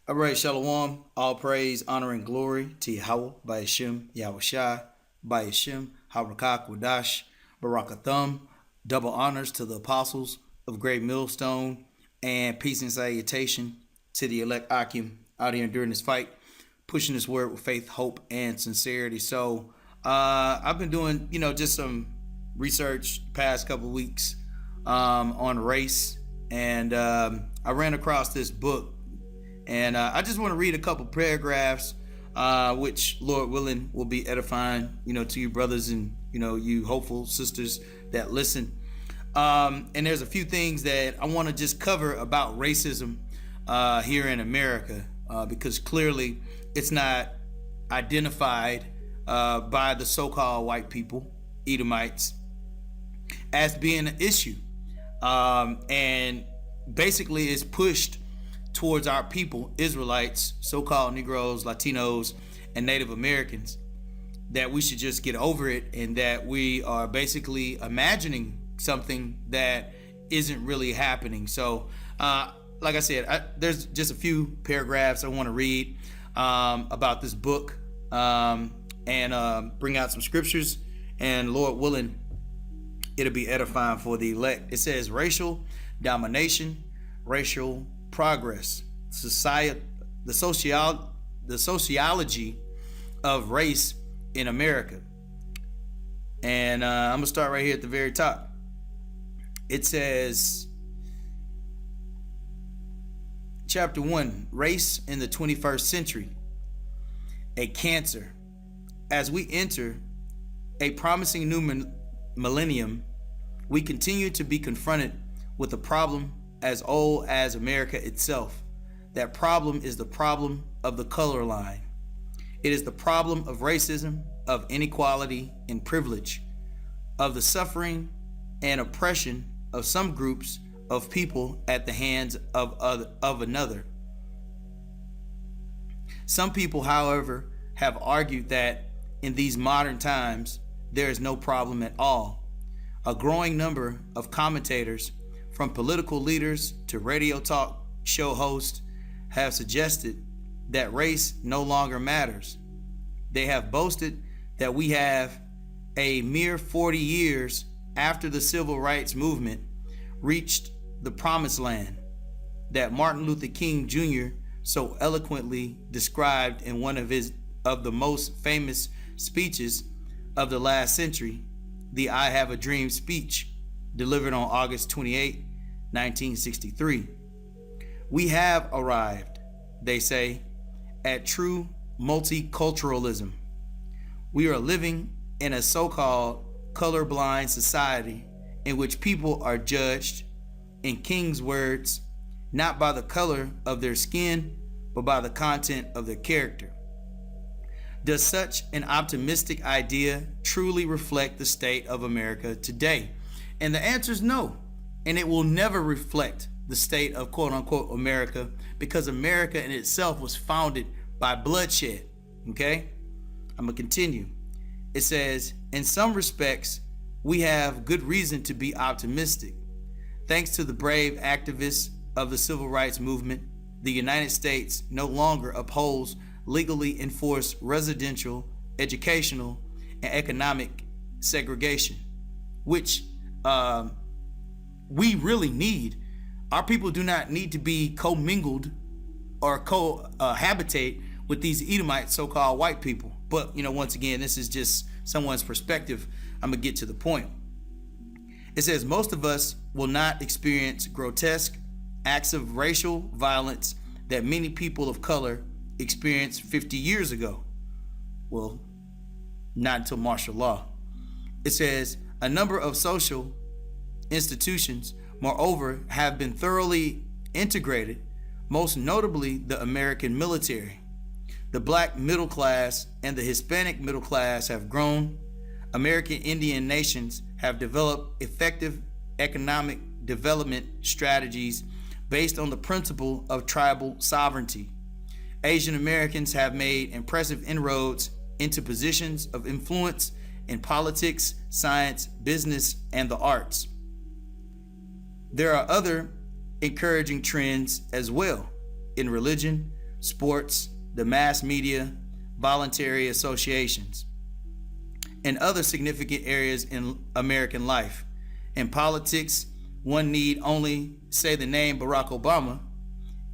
All right, Shalom. All praise, honor, and glory to Yahweh, by Hashem, Yahushai, by Hashem, Harakak, Wadash, Barakathum. Double honors to the apostles of Great Millstone, and peace and salutation to the elect Akim out here during this fight, pushing this word with faith, hope, and sincerity. So, I've been doing, just some research the past couple of weeks on race, and I ran across this book. And I just want to read a couple paragraphs, which, Lord willing, will be edifying, to you brothers and, you hopeful sisters that listen. And there's a few things that I want to just cover about racism here in America, because clearly it's not identified by the so-called white people, Edomites, as being an issue. And basically it's pushed towards our people, Israelites, so-called Negroes, Latinos, and Native Americans, that we should just get over it, and that we are basically imagining something that isn't really happening. So, like I said, there's just a few paragraphs I want to read about this book, and bring out some scriptures, and Lord willing, it'll be edifying for the elect. It says racial domination, racial progress, the sociology of race in America. And I'm gonna start right here at the very top. It says, chapter 1, race in the 21st century, a cancer. As we enter a promising new millennium, we continue to be confronted with a problem as old as America itself. That problem is the problem of the color line. It is the problem of racism, of inequality and privilege, of the suffering and oppression of some groups of people at the hands of another. Some people, however, have argued that in these modern times, there is no problem at all. A growing number of commentators, from political leaders to radio talk show hosts, have suggested that race no longer matters. They have boasted that we have, a mere 40 years after the civil rights movement, reached the promised land that Martin Luther King Jr. so eloquently described in one of the most famous speeches of the last century, the I Have a Dream speech, delivered on August 28, 1963. We have arrived, they say, at true multiculturalism. We are living in a so-called colorblind society in which people are judged, in King's words, not by the color of their skin, but by the content of their character. Does such an optimistic idea truly reflect the state of America today? And the answer is no. And it will never reflect the state of quote unquote America, because America in itself was founded by bloodshed. Okay? I'm going to continue. It says, in some respects, we have good reason to be optimistic. Thanks to the brave activists of the civil rights movement, the United States no longer upholds legally enforced residential, educational, and economic segregation, which we really need. Our people do not need to be commingled or cohabitate with these Edomite so-called white people. But, once again, this is just someone's perspective. I'm going to get to the point. It says, most of us will not experience grotesque acts of racial violence that many people of color experienced 50 years ago. Well, not until martial law. It says, a number of social institutions, moreover, have been thoroughly integrated, most notably the American military. The black middle class and the Hispanic middle class have grown. American Indian nations have developed effective economic development strategies based on the principle of tribal sovereignty. Asian Americans have made impressive inroads into positions of influence in politics, science, business, and the arts. There are other encouraging trends as well in religion, sports, the mass media, voluntary associations, and other significant areas in American life. In politics, one need only say the name Barack Obama,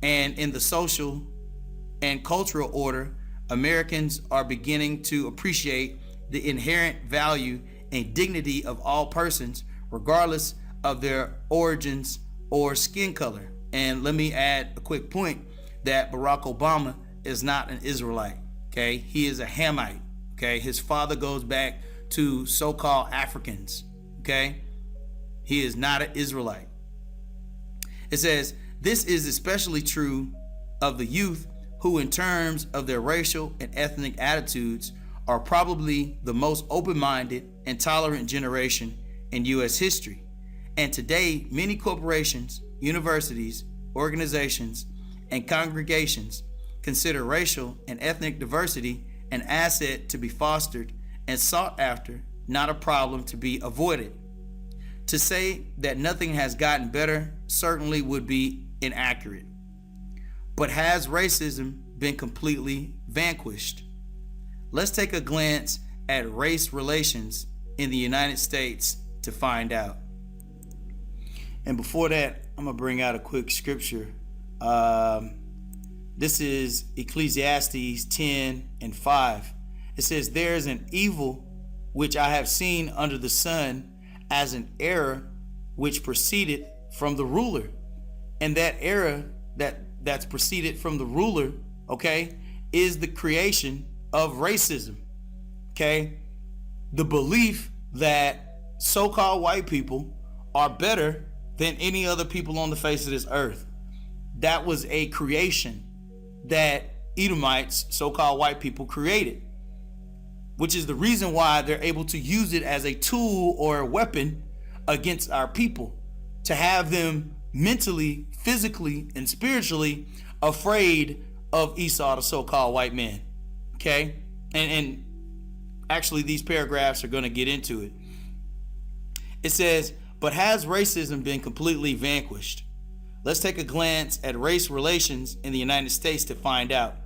and in the social and cultural order, Americans are beginning to appreciate the inherent value and dignity of all persons, regardless of their origins or skin color. And let me add a quick point that Barack Obama is not an Israelite. Okay, he is a Hamite. Okay, his father goes back to so-called Africans. Okay, he is not an Israelite. It says this is especially true of the youth, who in terms of their racial and ethnic attitudes are probably the most open-minded and tolerant generation in U.S. history. And today, many corporations, universities, organizations, and congregations consider racial and ethnic diversity an asset to be fostered and sought after, not a problem to be avoided. To say that nothing has gotten better certainly would be inaccurate. But has racism been completely vanquished? Let's take a glance at race relations in the United States to find out. And before that, I'm going to bring out a quick scripture. This is Ecclesiastes 10:5. It says, "There is an evil which I have seen under the sun, as an error which proceeded from the ruler." And that error that's proceeded from the ruler, okay, is the creation of racism. Okay, the belief that so-called white people are better than any other people on the face of this earth. That was a creation that Edomites, so-called white people, created, which is the reason why they're able to use it as a tool or a weapon against our people, to have them mentally, physically, and spiritually afraid of Esau, the so-called white man. Okay, and actually these paragraphs are going to get into it. It says, but has racism been completely vanquished? Let's take a glance at race relations in the United States to find out.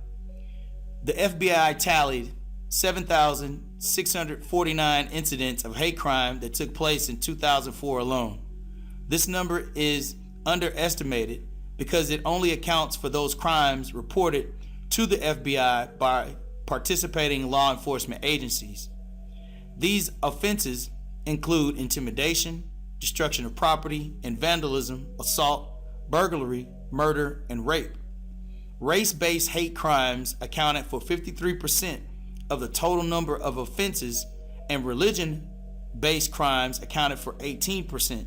The FBI tallied 7,649 incidents of hate crime that took place in 2004 alone. This number is underestimated because it only accounts for those crimes reported to the FBI by participating law enforcement agencies. These offenses include intimidation, destruction of property, and vandalism, assault, burglary, murder, and rape. Race-based hate crimes accounted for 53% of the total number of offenses, and religion-based crimes accounted for 18%.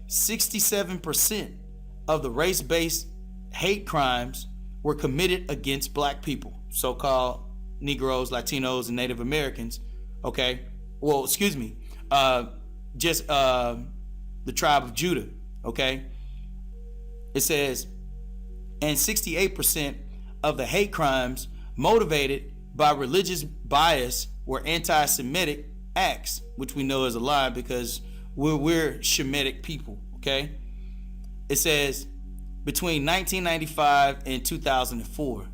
67% of the race-based hate crimes were committed against black people, so-called Negroes, Latinos, and Native Americans. Okay, well, excuse me, just the tribe of Judah. Okay, it says, and 68% of the hate crimes motivated by religious bias were anti-Semitic acts, which we know is a lie because we're Shemitic people. Okay, it says between 1995 and 2004,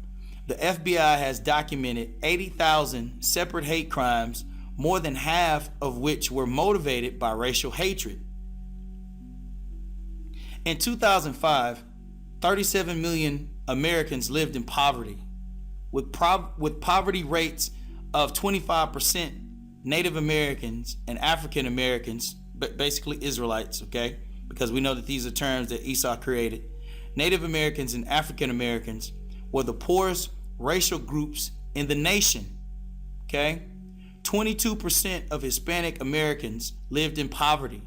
the FBI has documented 80,000 separate hate crimes, more than half of which were motivated by racial hatred. In 2005, 37 million Americans lived in poverty, with poverty rates of 25%. Native Americans and African Americans, basically Israelites, okay, because we know that these are terms that Esau created. Native Americans and African Americans were the poorest racial groups in the nation. Okay, 22% of Hispanic Americans lived in poverty.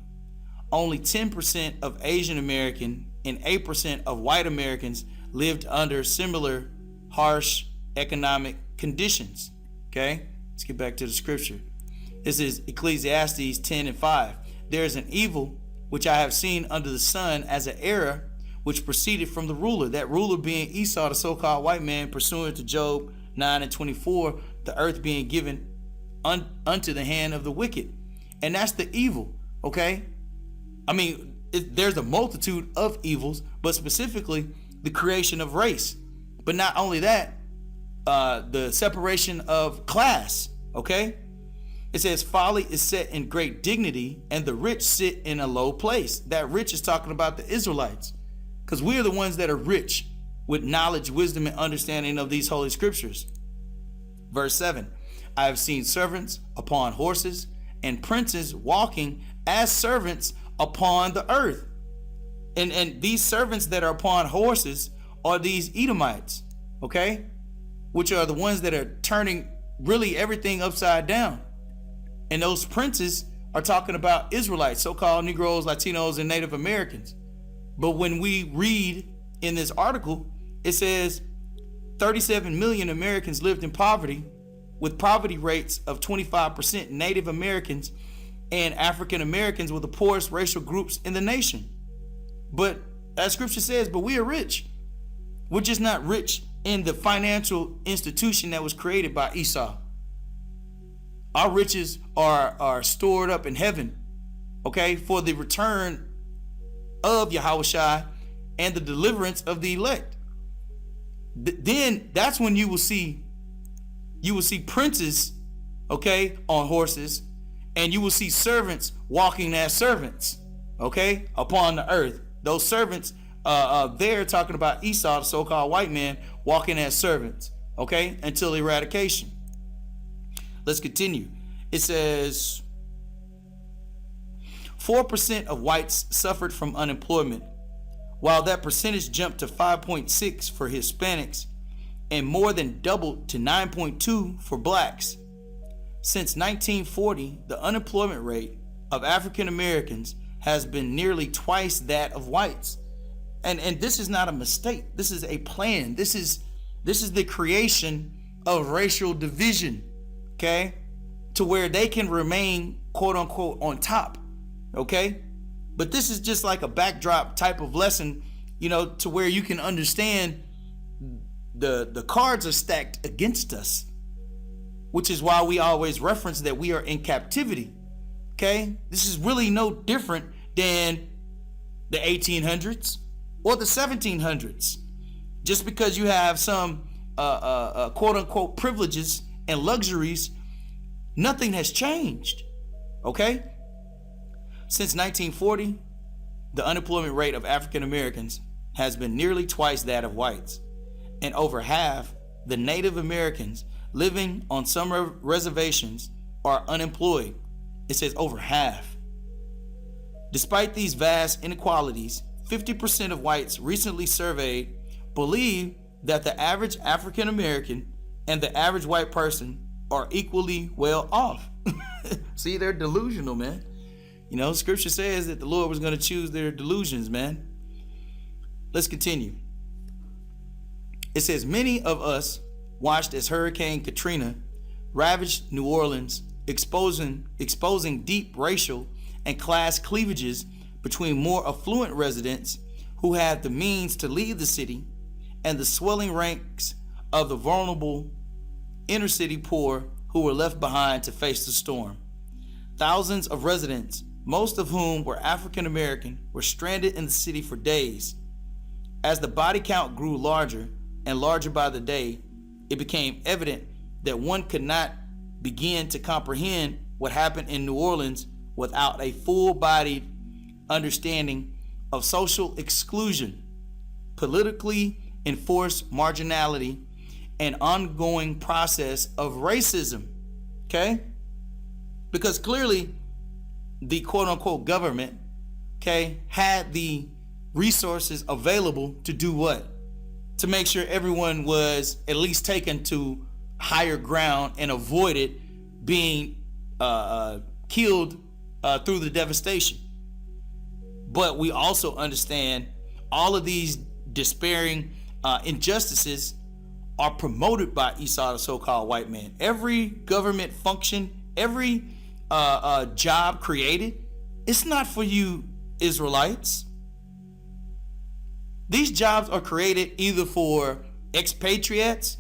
Only 10% of Asian American and 8% of white Americans lived under similar harsh economic conditions. Okay, let's get back to the scripture. This is Ecclesiastes 10:5. There is an evil which I have seen under the sun, as an error which proceeded from the ruler. That ruler being Esau, the so-called white man, pursuant to Job 9:24, the earth being given unto the hand of the wicked. And that's the evil, okay? I mean, there's a multitude of evils, but specifically the creation of race. But not only that, the separation of class, okay? It says folly is set in great dignity and the rich sit in a low place. That rich is talking about the Israelites, because we are the ones that are rich with knowledge, wisdom, and understanding of these holy scriptures. Verse 7, I have seen servants upon horses and princes walking as servants upon the earth. And these servants that are upon horses are these Edomites, okay? Which are the ones that are turning really everything upside down. And those princes are talking about Israelites, so-called Negroes, Latinos, and Native Americans. But when we read in this article, it says 37 million Americans lived in poverty, with poverty rates of 25%. Native Americans and African Americans were the poorest racial groups in the nation. But as scripture says, but we are rich. We're just not rich in the financial institution that was created by Esau. Our riches are stored up in heaven, okay, for the return of Yahushua and the deliverance of the elect. Then that's when you will see princes, okay, on horses, and you will see servants walking as servants, okay, upon the earth. Those servants, they're talking about Esau, the so-called white man, walking as servants, okay, until eradication. Let's continue. It says 4% of whites suffered from unemployment, while that percentage jumped to 5.6 for Hispanics and more than doubled to 9.2 for blacks. Since 1940, the unemployment rate of African Americans has been nearly twice that of whites. And this is not a mistake. This is a plan. This is the creation of racial division, okay? To where they can remain, quote unquote, on top, okay? But this is just like a backdrop type of lesson, you know, to where you can understand the cards are stacked against us, which is why we always reference that we are in captivity, okay? This is really no different than the 1800s or the 1700s. Just because you have some quote unquote privileges and luxuries, nothing has changed, okay? Since 1940, the unemployment rate of African Americans has been nearly twice that of whites, and over half the Native Americans living on some reservations are unemployed. It says over half. Despite these vast inequalities, 50% of whites recently surveyed believe that the average African American and the average white person are equally well off. See, they're delusional, man. You know, scripture says that the Lord was going to choose their delusions, man. Let's continue. It says, many of us watched as Hurricane Katrina ravaged New Orleans, exposing deep racial and class cleavages between more affluent residents who had the means to leave the city and the swelling ranks of the vulnerable inner city poor who were left behind to face the storm. Thousands of residents, most of whom were African American, were stranded in the city for days. As the body count grew larger and larger by the day, it became evident that one could not begin to comprehend what happened in New Orleans without a full-bodied understanding of social exclusion, politically enforced marginality, and ongoing process of racism, okay? Because clearly the quote-unquote government, okay, had the resources available to do what? To make sure everyone was at least taken to higher ground and avoided being killed through the devastation. But we also understand all of these despairing injustices are promoted by Esau, the so-called white man. Every government function, every job created, it's not for you Israelites. These jobs are created either for expatriates,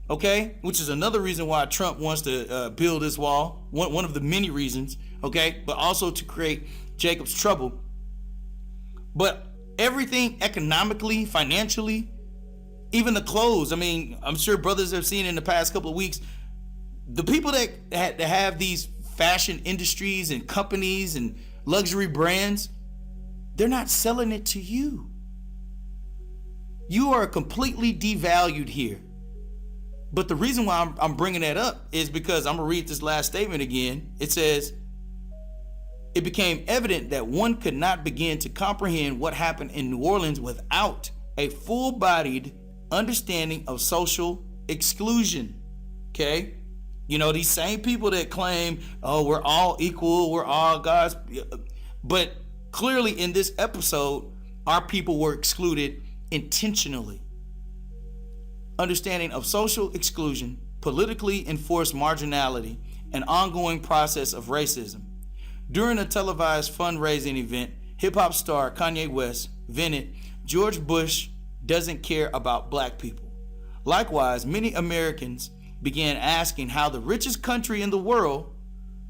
okay, which is another reason why Trump wants to build this wall, one of the many reasons, okay, but also to create Jacob's trouble. But everything economically, financially, Even the clothes. I mean, I'm sure brothers have seen in the past couple of weeks, the people that have these fashion industries and companies and luxury brands, they're not selling it to you. You are completely devalued here. But the reason why I'm bringing that up is because I'm going to read this last statement again. It says, it became evident that one could not begin to comprehend what happened in New Orleans without a full-bodied understanding of social exclusion. Okay? You know, these same people that claim, oh, we're all equal, we're all God's. But clearly in this episode, our people were excluded intentionally. Understanding of social exclusion, politically enforced marginality, an ongoing process of racism. During a televised fundraising event, hip-hop star Kanye West vented, George Bush doesn't care about black people. Likewise, many Americans began asking how the richest country in the world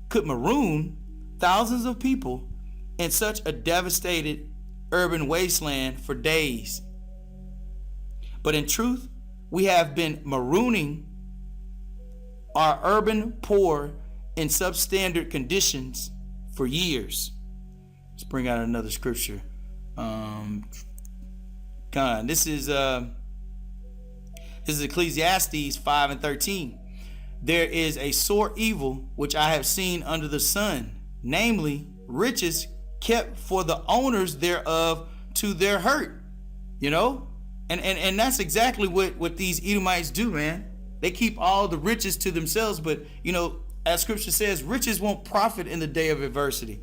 could maroon thousands of people in such a devastated urban wasteland for days. But in truth, we have been marooning our urban poor in substandard conditions for years. Let's bring out another scripture. This is Ecclesiastes 5:13. There is a sore evil which I have seen under the sun, namely riches kept for the owners thereof to their hurt. You know, and that's exactly what these Edomites do, man. They keep all the riches to themselves, but you know, as scripture says, riches won't profit in the day of adversity.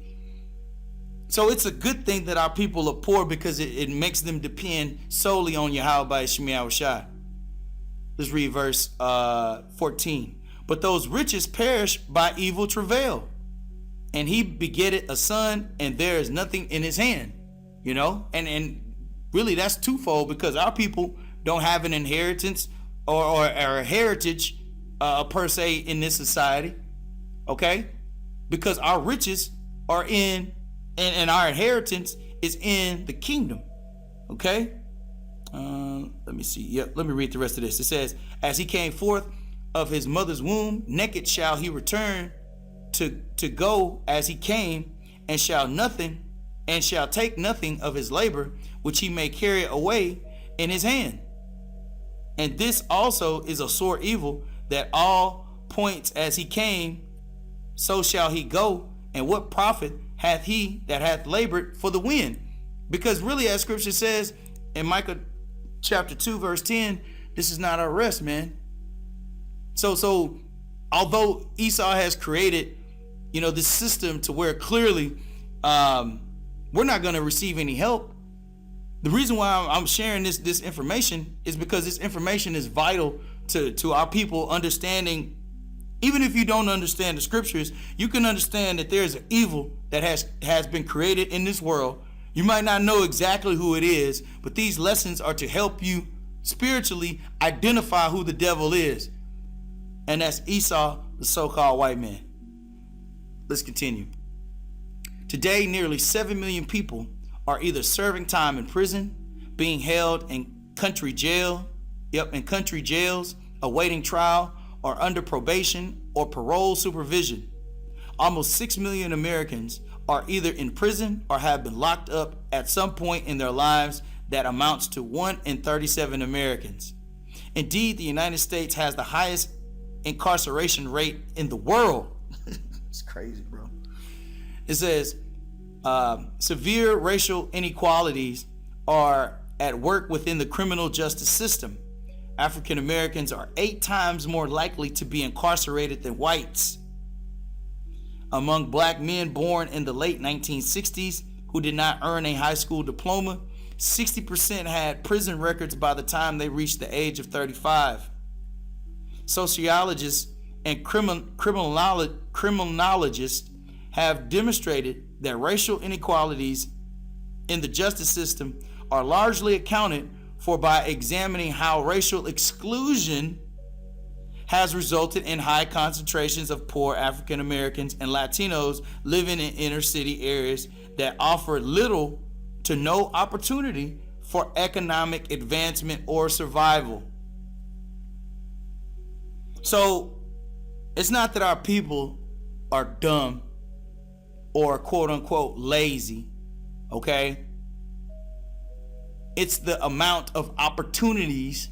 So it's a good thing that our people are poor because it makes them depend solely on Yahweh Shemiah Shai. Let's read verse 14. But those riches perish by evil travail, and he begetteth a son, and there is nothing in his hand. You know, and really that's twofold, because our people don't have an inheritance or a heritage per se in this society. Okay, because our riches are in, and our inheritance is in the kingdom. Okay, let me see. Yep, let me read the rest of this. It says, as he came forth of his mother's womb, naked shall he return to go as he came, and shall take nothing of his labor which he may carry away in his hand. And this also is a sore evil, that all points as he came, so shall he go, and what profit hath he that hath labored for the wind? Because really, as scripture says in Micah chapter 2 verse 10, this is not our rest, man. So although Esau has created, you know, this system to where clearly we're not going to receive any help. The reason why I'm sharing this information is because this information is vital to our people understanding. Even if you don't understand the scriptures, you can understand that there's an evil that has been created in this world. You might not know exactly who it is, but these lessons are to help you spiritually identify who the devil is. And that's Esau, the so-called white man. Let's continue. Today, nearly 7 million people are either serving time in prison, being held in country jails, awaiting trial, or under probation or parole supervision. Almost 6 million Americans are either in prison or have been locked up at some point in their lives. That amounts to 1 in 37 Americans. Indeed, the United States has the highest incarceration rate in the world. It's crazy, bro. It says, severe racial inequalities are at work within the criminal justice system. African Americans are 8 times more likely to be incarcerated than whites. Among black men born in the late 1960s who did not earn a high school diploma, 60% had prison records by the time they reached the age of 35. Sociologists and criminologists have demonstrated that racial inequalities in the justice system are largely accounted for by examining how racial exclusion has resulted in high concentrations of poor African Americans and Latinos living in inner city areas that offer little to no opportunity for economic advancement or survival. So it's not that our people are dumb or quote unquote lazy, okay? It's the amount of opportunities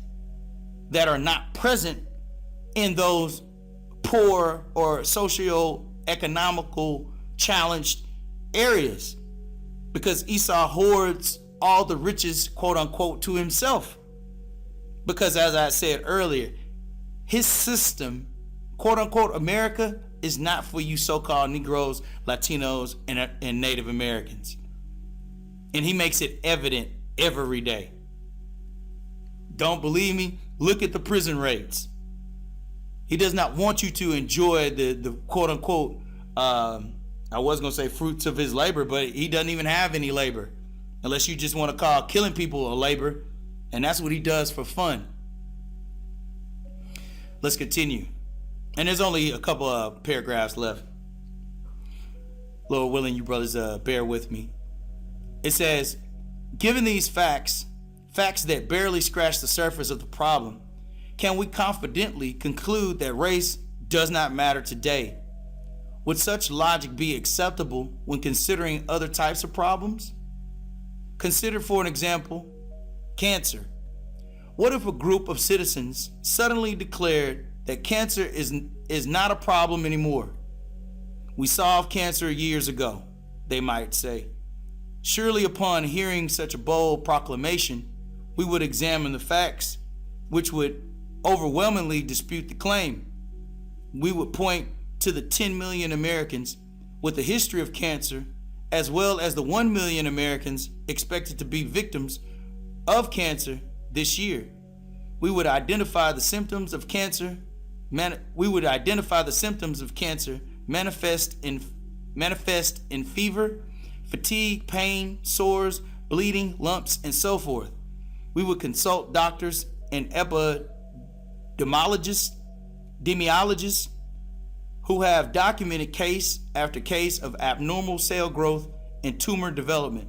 that are not present in those poor or socio-economical challenged areas, because Esau hoards all the riches, quote unquote, to himself. Because as I said earlier, his system, quote unquote, America, is not for you so-called Negroes, Latinos, and Native Americans. And he makes it evident every day. Don't believe me? Look at the prison rates. He does not want you to enjoy the quote unquote, I was going to say fruits of his labor, but he doesn't even have any labor. Unless you just want to call killing people a labor. And that's what he does for fun. Let's continue. And there's only a couple of paragraphs left. Lord willing, you brothers bear with me. It says, given these facts that barely scratch the surface of the problem, can we confidently conclude that race does not matter today? Would such logic be acceptable when considering other types of problems? Consider, for an example, cancer. What if a group of citizens suddenly declared that cancer is not a problem anymore? We solved cancer years ago, they might say. Surely upon hearing such a bold proclamation, we would examine the facts, which would overwhelmingly dispute the claim. We would point to the 10 million Americans with a history of cancer, as well as the 1 million Americans expected to be victims of cancer this year. We would identify the symptoms of cancer. Manifest in fever, fatigue, pain, sores, bleeding, lumps, and so forth. We would consult doctors and epidemiologists who have documented case after case of abnormal cell growth and tumor development.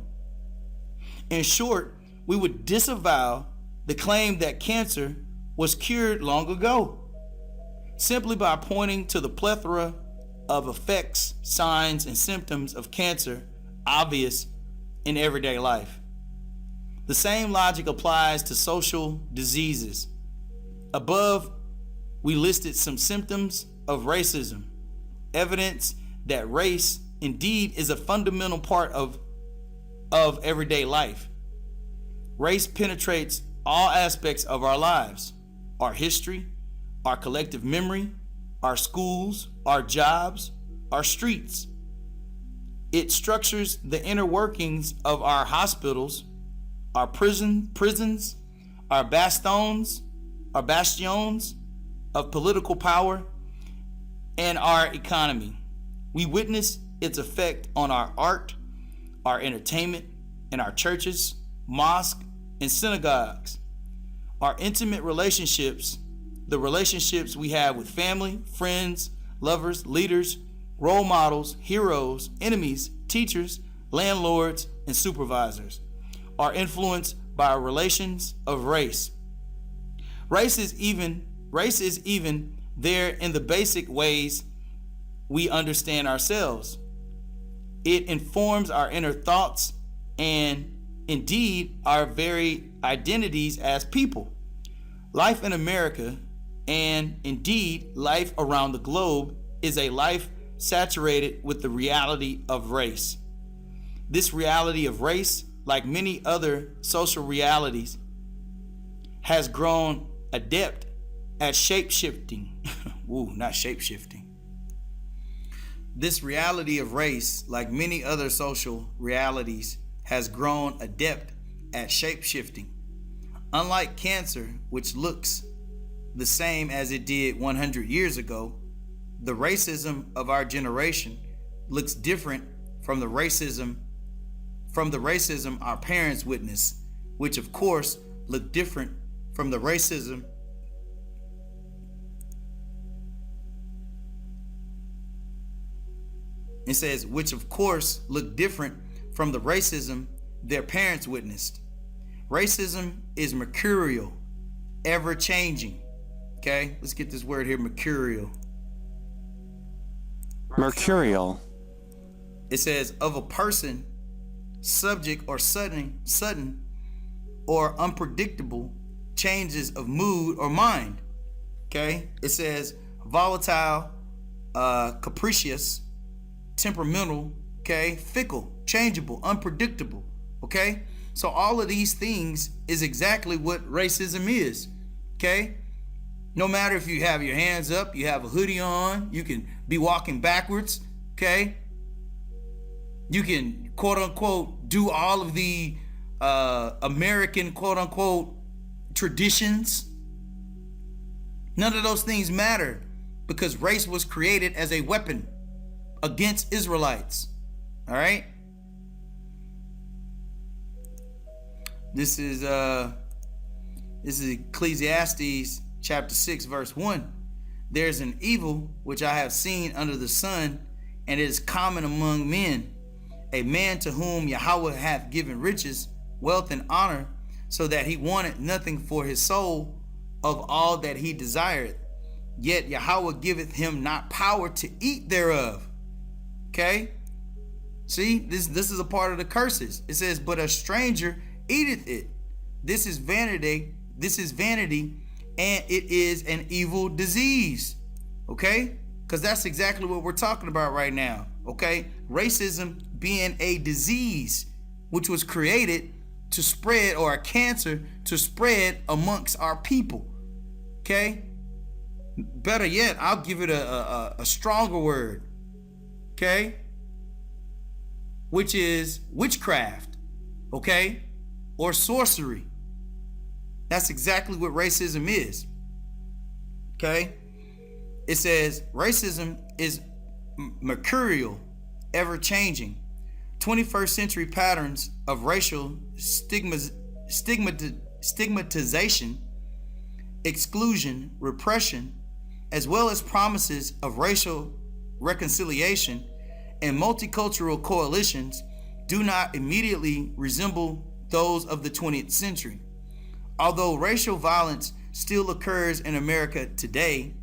In short, we would disavow the claim that cancer was cured long ago, simply by pointing to the plethora of effects, signs, and symptoms of cancer obvious in everyday life. The same logic applies to social diseases. Above, we listed some symptoms of racism, evidence that race indeed is a fundamental part of everyday life. Race penetrates all aspects of our lives, our history, our collective memory, our schools, our jobs, our streets. It structures the inner workings of our hospitals, our prisons, our bastions of political power, and our economy. We witness its effect on our art, our entertainment, and our churches, mosques, and synagogues. Our intimate relationships, the relationships we have with family, friends, lovers, leaders, role models, heroes, enemies, teachers, landlords, and supervisors, are influenced by our relations of race. Race is even there in the basic ways we understand ourselves. It informs our inner thoughts and indeed our very identities as people. Life in America, and indeed life around the globe, is a life saturated with the reality of race. This reality of race, like many other social realities, has grown adept at shape-shifting. Not shape-shifting. This reality of race, like many other social realities, has grown adept at shape-shifting. Unlike cancer, which looks the same as it did 100 years ago, the racism of our generation looks different from the racism our parents witnessed, which of course looked different from the racism It says, which of course looked different from the racism their parents witnessed. Racism is mercurial, ever changing. Okay, let's get this word here, mercurial. Mercurial. It says of a person, subject or sudden or unpredictable changes of mood or mind. Okay, it says volatile, capricious, temperamental, okay, fickle, changeable, unpredictable. Okay, so all of these things is exactly what racism is. Okay, no matter if you have your hands up, you have a hoodie on, you can be walking backwards. Okay, you can quote unquote do all of the American quote unquote traditions. None of those things matter because race was created as a weapon against Israelites. All right. This is Ecclesiastes chapter 6 verse 1. There's an evil which I have seen under the sun, and it is common among men, a man to whom Yahweh hath given riches, wealth, and honor, so that he wanted nothing for his soul of all that he desired. Yet Yahweh giveth him not power to eat thereof. Okay? See, this is a part of the curses. It says, but a stranger eateth it. This is vanity, and it is an evil disease. Okay? Because that's exactly what we're talking about right now. Okay? Racism being a disease which was created to spread, or a cancer to spread amongst our people. Okay? Better yet, I'll give it a stronger word. Okay? Which is witchcraft. Okay? Or sorcery. That's exactly what racism is. Okay? It says racism is mercurial, ever changing. 21st century patterns of racial stigmatization, exclusion, repression, as well as promises of racial reconciliation and multicultural coalitions do not immediately resemble those of the 20th century. Although racial violence still occurs in America today,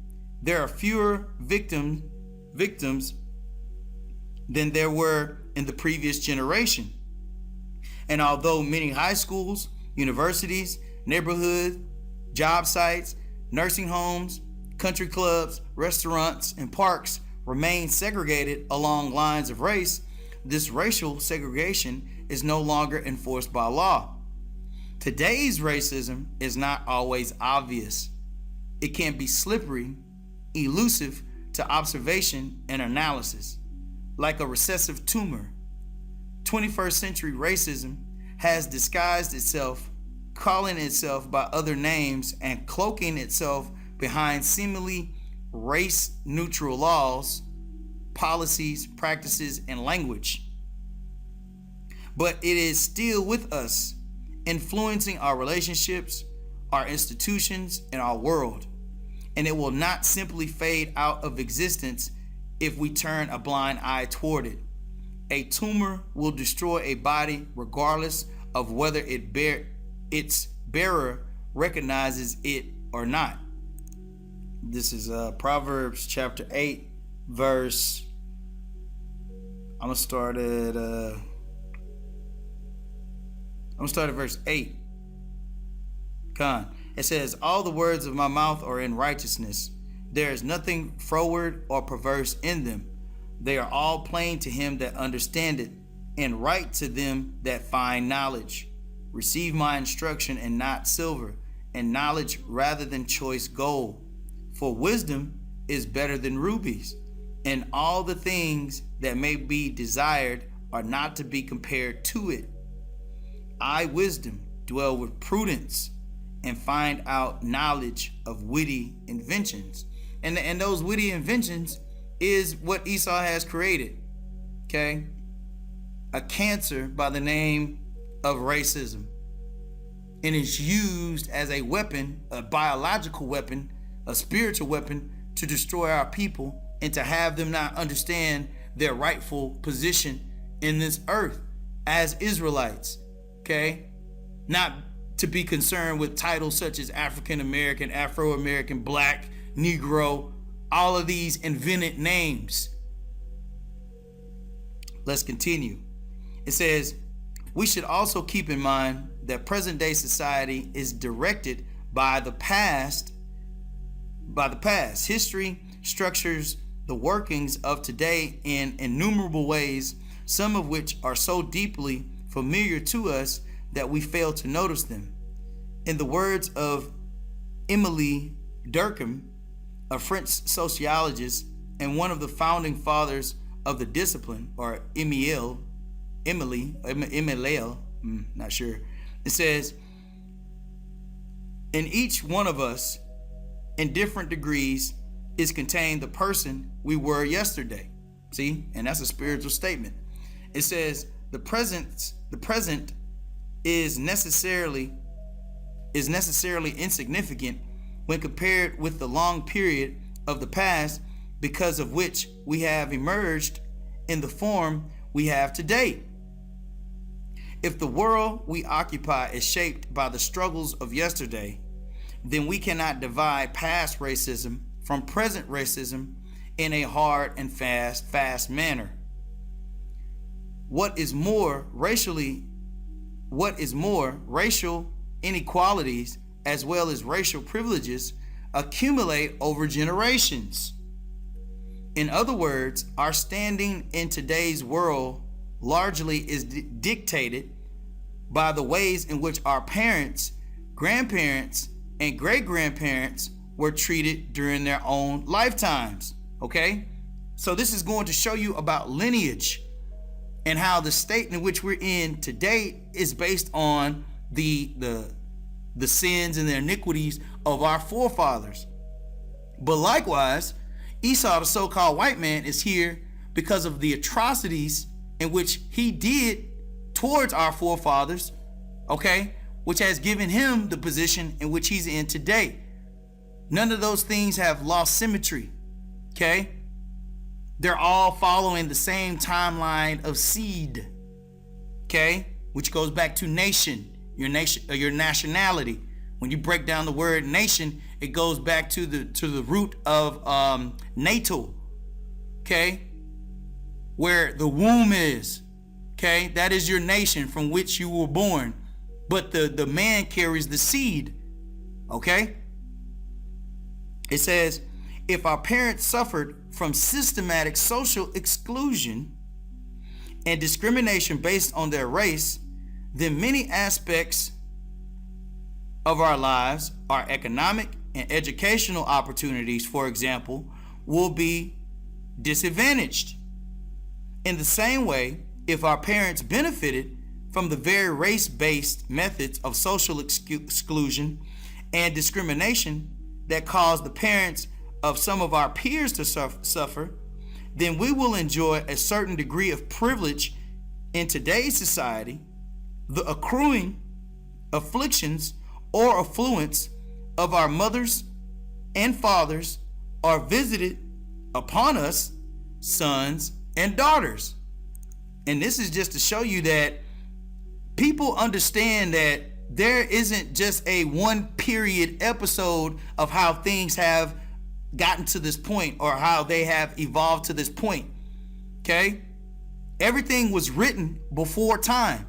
there are fewer victims than there were in the previous generation. And although many high schools, universities, neighborhoods, job sites, nursing homes, country clubs, restaurants, and parks remain segregated along lines of race, this racial segregation is no longer enforced by law. Today's racism is not always obvious. It can be slippery, elusive to observation and analysis, like a recessive tumor. 21st century racism has disguised itself, calling itself by other names and cloaking itself behind seemingly race-neutral laws, policies, practices, and language. But it is still with us, influencing our relationships, our institutions, and our world. And it will not simply fade out of existence if we turn a blind eye toward it. A tumor will destroy a body regardless of whether its bearer recognizes it or not. This is Proverbs chapter 8, verse. I'm gonna start at verse 8. It says, all the words of my mouth are in righteousness. There is nothing froward or perverse in them. They are all plain to him that understandeth, and right to them that find knowledge. Receive my instruction and not silver, and knowledge rather than choice gold. For wisdom is better than rubies, and all the things that may be desired are not to be compared to it. I, wisdom, dwell with prudence, and find out knowledge of witty inventions. And those witty inventions is what Esau has created. Okay? A cancer by the name of racism. And it's used as a weapon, a biological weapon, a spiritual weapon to destroy our people and to have them not understand their rightful position in this earth as Israelites. Okay? Not to be concerned with titles such as African American, Afro American, Black, Negro, all of these invented names. Let's continue. It says, we should also keep in mind that present day society is directed by the past. History structures the workings of today in innumerable ways, some of which are so deeply familiar to us that we fail to notice them. In the words of Émile Durkheim, a French sociologist and one of the founding fathers of the discipline, or Emile, not sure. It says, in each one of us, in different degrees, is contained the person we were yesterday. See, and that's a spiritual statement. It says the present is necessarily insignificant when compared with the long period of the past, because of which we have emerged in the form we have today. If the world we occupy is shaped by the struggles of yesterday, then we cannot divide past racism from present racism in a hard and fast manner. What is more, racial inequalities as well as racial privileges accumulate over generations. In other words, our standing in today's world largely is dictated by the ways in which our parents, grandparents, and great-grandparents were treated during their own lifetimes. Okay? So this is going to show you about lineage and how the state in which we're in today is based on the sins and the iniquities of our forefathers. But likewise, Esau, the so-called white man, is here because of the atrocities in which he did towards our forefathers, okay, which has given him the position in which he's in today. None of those things have lost symmetry, okay? They're all following the same timeline of seed, okay, which goes back to nation, your nationality. When you break down the word nation, it goes back to the root of natal, okay, where the womb is, okay? That is your nation from which you were born. But the man carries the seed, okay? It says, if our parents suffered from systematic social exclusion and discrimination based on their race, then many aspects of our lives, our economic and educational opportunities, for example, will be disadvantaged. In the same way, if our parents benefited from the very race-based methods of social exclusion and discrimination that caused the parents of some of our peers to suffer, then we will enjoy a certain degree of privilege in today's society. The accruing afflictions or affluence of our mothers and fathers are visited upon us, sons and daughters. And this is just to show you that people understand that there isn't just a one period episode of how things have gotten to this point or how they have evolved to this point. Okay? Everything was written before time.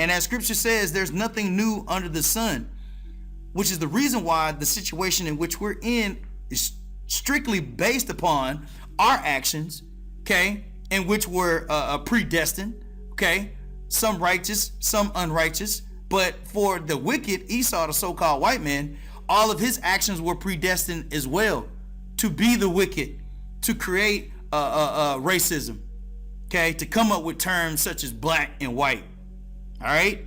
And as scripture says, there's nothing new under the sun, which is the reason why the situation in which we're in is strictly based upon our actions, okay, in which we're predestined, okay, some righteous, some unrighteous. But for the wicked, Esau, the so-called white man, all of his actions were predestined as well to be the wicked, to create racism, okay, to come up with terms such as black and white. All right.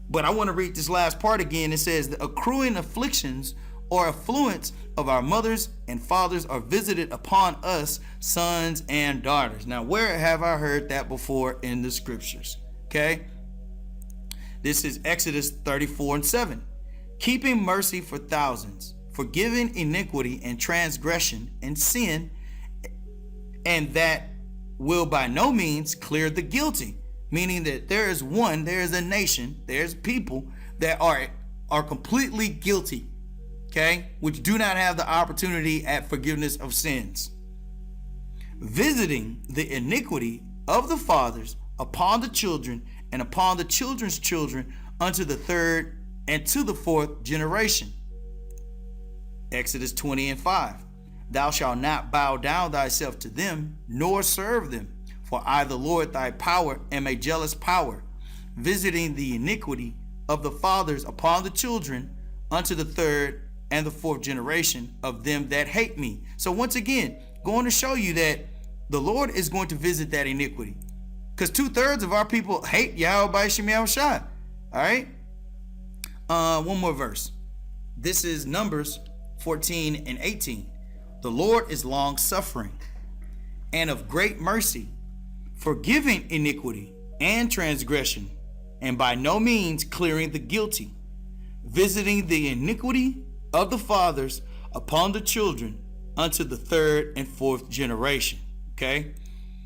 But I want to read this last part again. It says, the accruing afflictions or affluence of our mothers and fathers are visited upon us, sons and daughters. Now, where have I heard that before in the scriptures? Okay. This is Exodus 34:7. Keeping mercy for thousands, forgiving iniquity and transgression and sin, and that will by no means clear the guilty. Meaning that there is a nation, there's people that are completely guilty, okay, which do not have the opportunity at forgiveness of sins, visiting the iniquity of the fathers upon the children and upon the children's children unto the third and to the fourth generation. Exodus 20:5. Thou shalt not bow down thyself to them, nor serve them, for I, the Lord thy power, am a jealous power, visiting the iniquity of the fathers upon the children unto the third and the fourth generation of them that hate me. So once again, going to show you that the Lord is going to visit that iniquity, because 2/3 of our people hate Yahweh by Shem Yahushua. All right. One more verse. This is Numbers 14:18. The Lord is long suffering and of great mercy, forgiving iniquity and transgression, and by no means clearing the guilty, visiting the iniquity of the fathers upon the children unto the third and fourth generation. Okay,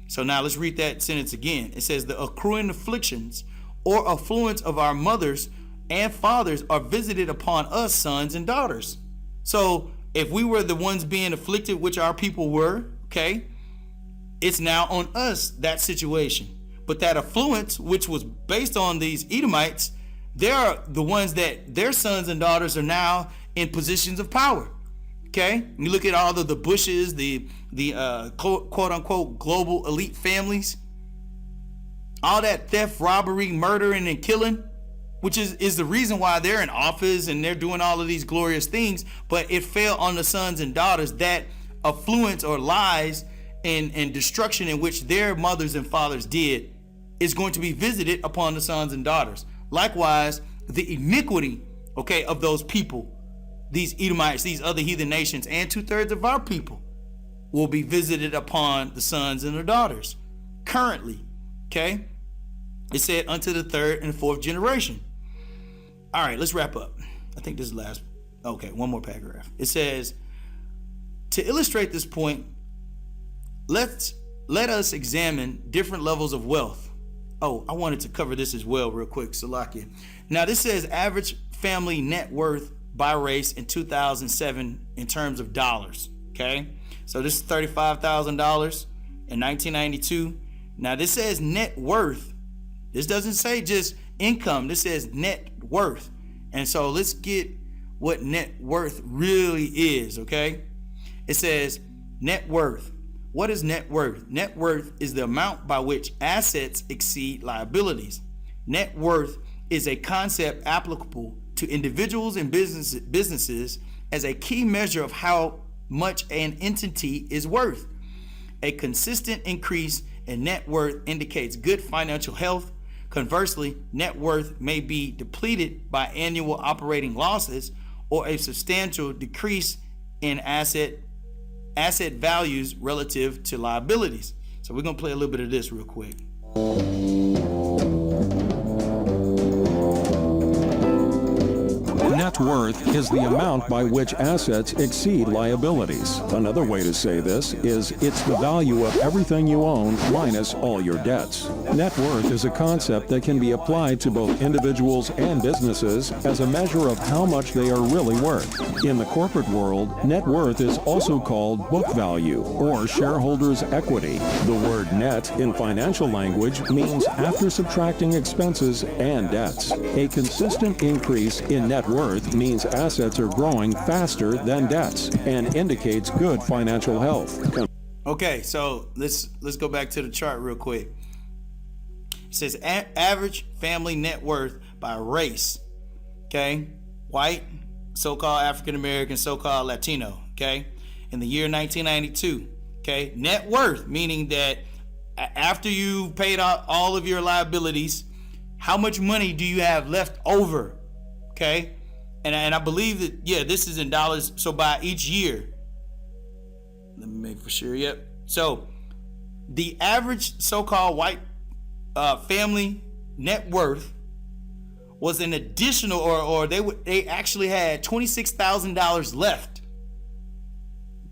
so now let's read that sentence again. It says, the accruing afflictions or affluence of our mothers and fathers are visited upon us, sons and daughters. So if we were the ones being afflicted, which our people were, okay, it's now on us, that situation. But that affluence, which was based on these Edomites, they're the ones that their sons and daughters are now in positions of power. Okay, you look at all of the Bushes, the quote unquote global elite families, all that theft, robbery, murdering, and killing, which is the reason why they're in office and they're doing all of these glorious things. But it fell on the sons and daughters, that affluence or lies and destruction in which their mothers and fathers did is going to be visited upon the sons and daughters. Likewise, the iniquity, okay, of those people, these Edomites, these other heathen nations, and 2/3 of our people will be visited upon the sons and the daughters currently. Okay, it said unto the third and fourth generation. All right, let's wrap up. I think this is last. Okay, one more paragraph. It says, to illustrate this point, let us examine different levels of wealth. Oh, I wanted to cover this as well real quick, Salakia. Now this says average family net worth by race in 2007 in terms of dollars. Okay, so this is $35,000 in 1992. Now this says net worth. This doesn't say just income. This says net worth. And so let's get what net worth really is. Okay, it says net worth. What is net worth? Net worth is the amount by which assets exceed liabilities. Net worth is a concept applicable to individuals and businesses as a key measure of how much an entity is worth. A consistent increase in net worth indicates good financial health. Conversely, net worth may be depleted by annual operating losses or a substantial decrease in asset values relative to liabilities. So we're going to play a little bit of this real quick. Net worth is the amount by which assets exceed liabilities. Another way to say this is it's the value of everything you own minus all your debts. Net worth is a concept that can be applied to both individuals and businesses as a measure of how much they are really worth. In the corporate world, net worth is also called book value or shareholders' equity. The word net in financial language means after subtracting expenses and debts. A consistent increase in net worth means assets are growing faster than debts and indicates good financial health. Okay, so let's go back to the chart real quick. It says average family net worth by race. Okay, white, so-called African American, so-called Latino. Okay, in the year 1992. Okay, net worth meaning that after you paid out all of your liabilities, how much money do you have left over? Okay. And I believe that, yeah, this is in dollars. So by each year, let me make for sure. Yep. So the average so-called white family net worth was an additional, or they actually had $26,000 left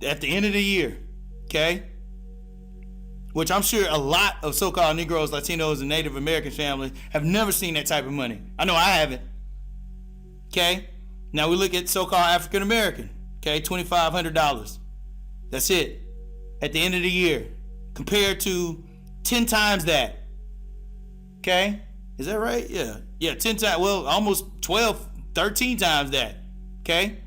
at the end of the year. Okay. Which I'm sure a lot of so-called Negroes, Latinos, and Native American families have never seen that type of money. I know I haven't. Okay. Now we look at so-called African American. Okay, $2,500. That's it. At the end of the year, compared to 10 times that. Okay, is that right? Yeah, 10 times. Well, almost 12, 13 times that. Okay.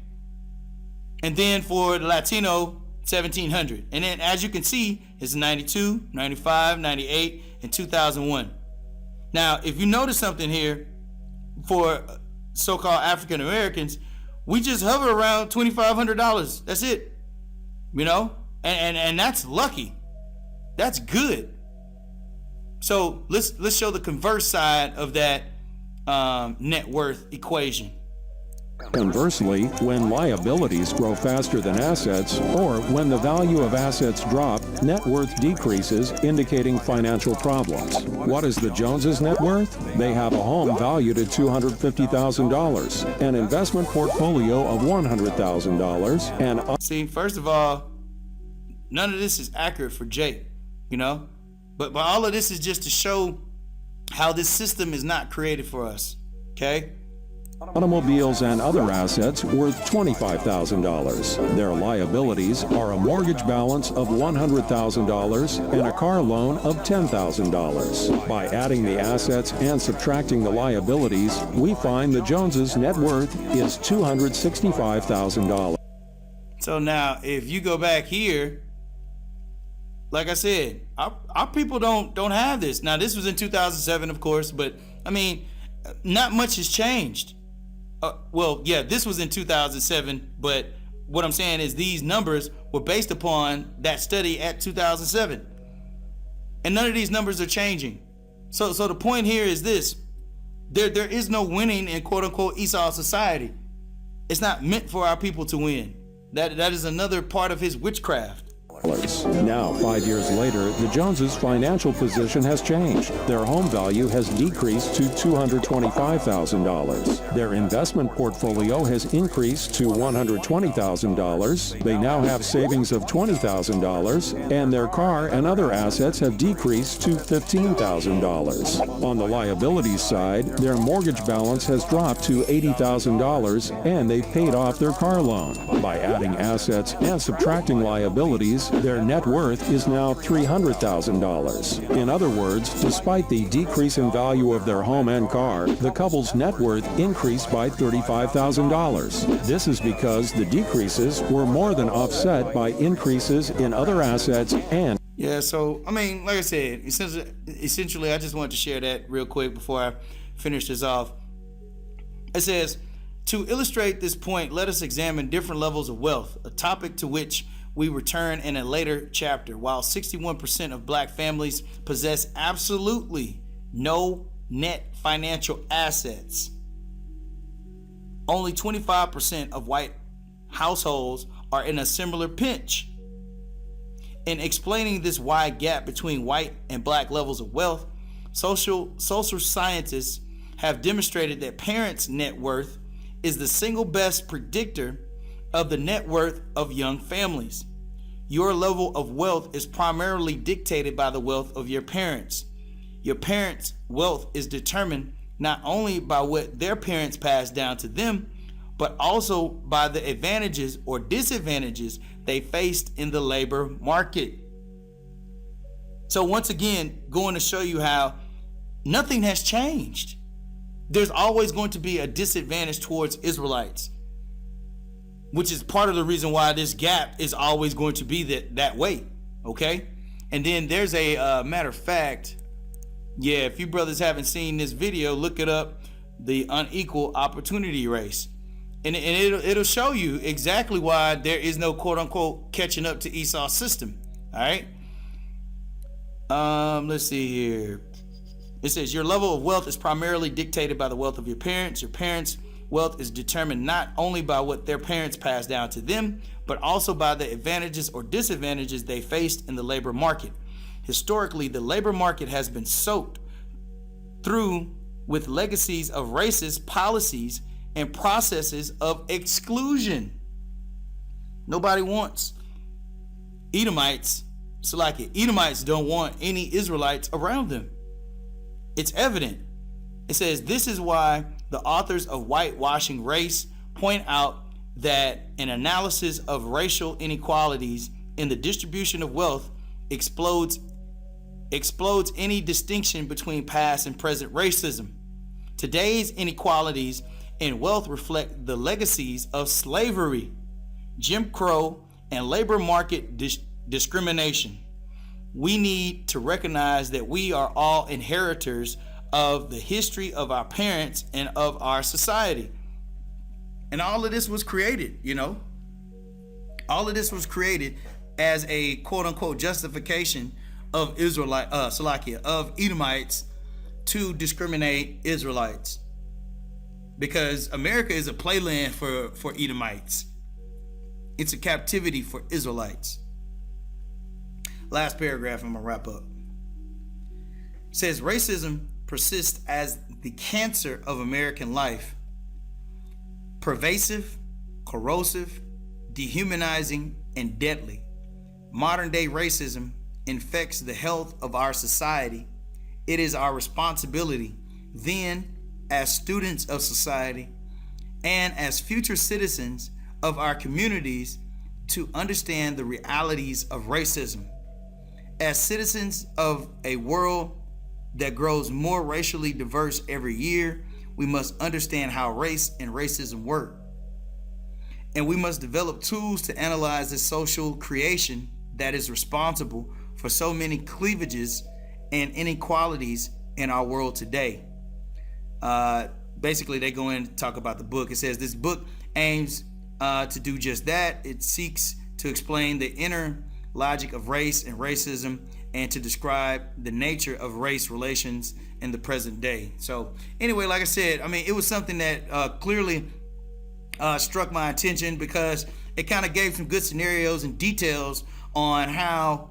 And then for the Latino, 1,700. And then as you can see, it's 92, 95, 98, and 2001. Now, if you notice something here, for so-called African Americans, we just hover around $2,500. That's it. You know, and that's lucky. That's good. So let's show the converse side of that net worth equation. Conversely, when liabilities grow faster than assets, or when the value of assets drop, net worth decreases, indicating financial problems. What is the Joneses' net worth? They have a home valued at $250,000, an investment portfolio of $100,000, and... See, first of all, none of this is accurate for Jake, you know? But all of this is just to show how this system is not created for us, okay? Automobiles and other assets worth $25,000. Their liabilities are a mortgage balance of $100,000 and a car loan of $10,000. By adding the assets and subtracting the liabilities, we find the Joneses' net worth is $265,000. So now, if you go back here, like I said, our people don't have this. Now, this was in 2007, of course, but I mean, not much has changed. Well, yeah, this was in 2007, but what I'm saying is these numbers were based upon that study at 2007. And none of these numbers are changing. So the point here is this. There is no winning in quote-unquote Esau society. It's not meant for our people to win. That is another part of his witchcraft. Now, 5 years later, the Joneses' financial position has changed. Their home value has decreased to $225,000. Their investment portfolio has increased to $120,000. They now have savings of $20,000, and their car and other assets have decreased to $15,000. On the liabilities side, their mortgage balance has dropped to $80,000, and they've paid off their car loan. By adding assets and subtracting liabilities, their net worth is now $300,000. In other words, despite the decrease in value of their home and car, the couple's net worth increased by $35,000. This is because the decreases were more than offset by increases in other assets and... Yeah, so, I mean, like I said, essentially, I just wanted to share that real quick before I finish this off. It says, to illustrate this point, let us examine different levels of wealth, a topic to which we return in a later chapter. While 61% of black families possess absolutely no net financial assets, only 25% of white households are in a similar pinch. In explaining this wide gap between white and black levels of wealth, social scientists have demonstrated that parents' net worth is the single best predictor of the net worth of young families. Your level of wealth is primarily dictated by the wealth of your parents. Your parents' wealth is determined not only by what their parents passed down to them, but also by the advantages or disadvantages they faced in the labor market. So once again, going to show you how nothing has changed. There's always going to be a disadvantage towards Israelites, which is part of the reason why this gap is always going to be that way, okay? And then there's a matter of fact, yeah, if you brothers haven't seen this video, look it up, the unequal opportunity race. And it'll show you exactly why there is no quote-unquote catching up to Esau's system, all right? Let's see here. It says, your level of wealth is primarily dictated by the wealth of your parents. Your parents' wealth is determined not only by what their parents passed down to them, but also by the advantages or disadvantages they faced in the labor market. Historically, the labor market has been soaked through with legacies of racist policies and processes of exclusion. Nobody wants Edomites. So like it, Edomites don't want any Israelites around them. It's evident. It says, this is why The authors of Whitewashing Race point out that an analysis of racial inequalities in the distribution of wealth explodes any distinction between past and present racism. Today's inequalities in wealth reflect the legacies of slavery, Jim Crow, and labor market discrimination. We need to recognize that we are all inheritors of the history of our parents and of our society. And all of this was created, all of this was created as a quote unquote justification of of Edomites to discriminate Israelites. Because America is a playland for Edomites. It's a captivity for Israelites. Last paragraph, I'm gonna wrap up. It says racism persists as the cancer of American life. Pervasive, corrosive, dehumanizing, and deadly. Modern day racism infects the health of our society. It is our responsibility then, as students of society and as future citizens of our communities, to understand the realities of racism. As citizens of a world that grows more racially diverse every year, we must understand how race and racism work. And we must develop tools to analyze the social creation that is responsible for so many cleavages and inequalities in our world today. Basically, they go in and talk about the book. It says this book aims to do just that. It seeks to explain the inner logic of race and racism and to describe the nature of race relations in the present day. So anyway, like I said, it was something that clearly struck my attention because it kind of gave some good scenarios and details on how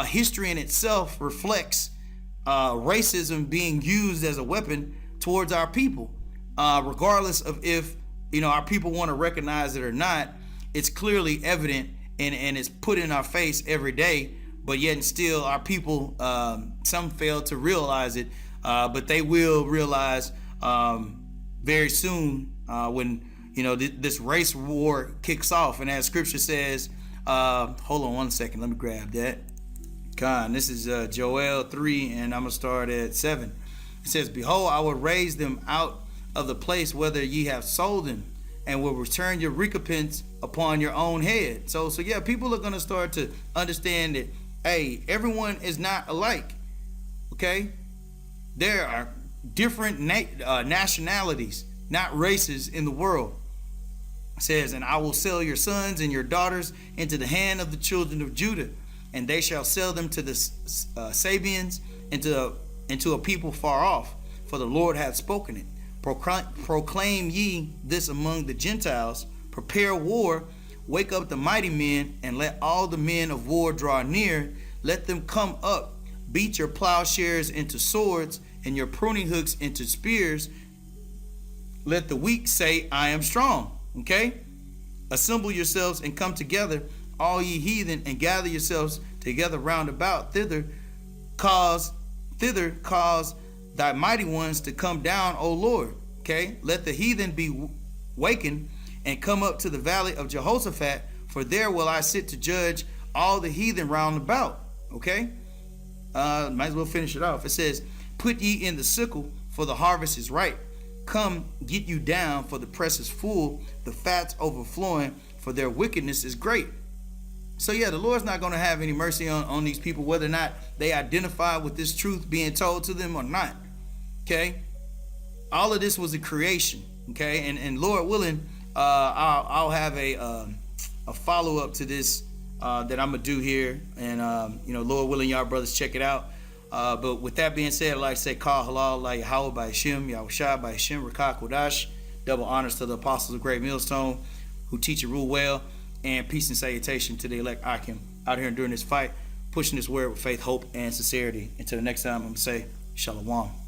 history in itself reflects racism being used as a weapon towards our people, regardless of if our people want to recognize it or not. It's clearly evident and it's put in our face every day, but yet and still our people, some fail to realize it, but they will realize very soon when this race war kicks off. And as scripture says, hold on one second, let me grab that. This is Joel 3, and I'm gonna start at 7. It says, behold, I will raise them out of the place whither ye have sold them, and will return your recompense upon your own head. So yeah, people are gonna start to understand that, hey, everyone is not alike. Okay, there are different nationalities, not races, in the world. It says, and I will sell your sons and your daughters into the hand of the children of Judah, and they shall sell them to the Sabians, into a people far off, for the Lord hath spoken it. Proclaim ye this among the Gentiles, prepare war, wake up the mighty men, and let all the men of war draw near. Let them come up, beat your plowshares into swords, and your pruning hooks into spears. Let the weak say, I am strong. Okay? Assemble yourselves and come together, all ye heathen, and gather yourselves together round about. Thither cause thy mighty ones to come down, O Lord. Okay? Let the heathen be wakened and come up to the valley of Jehoshaphat, for there will I sit to judge all the heathen round about. Okay? Might as well finish it off. It says, put ye in the sickle, for the harvest is ripe. Come, get you down, for the press is full, the fat's overflowing, for their wickedness is great. So yeah, the Lord's not going to have any mercy on these people, whether or not they identify with this truth being told to them or not. Okay? All of this was a creation. Okay? And Lord willing, I'll have a follow-up to this that I'm going to do here. And, Lord willing, y'all brothers check it out. But with that being said, I'd like to say, Kal Halal, La Yahweh by Hashem, Yahushua by Hashem, Rakah Kodash. Double honors to the apostles of Great Millstone who teach and rule well. And peace and salutation to the elect Akim out here during this fight, pushing this word with faith, hope, and sincerity. Until the next time, I'm going to say, Shalom.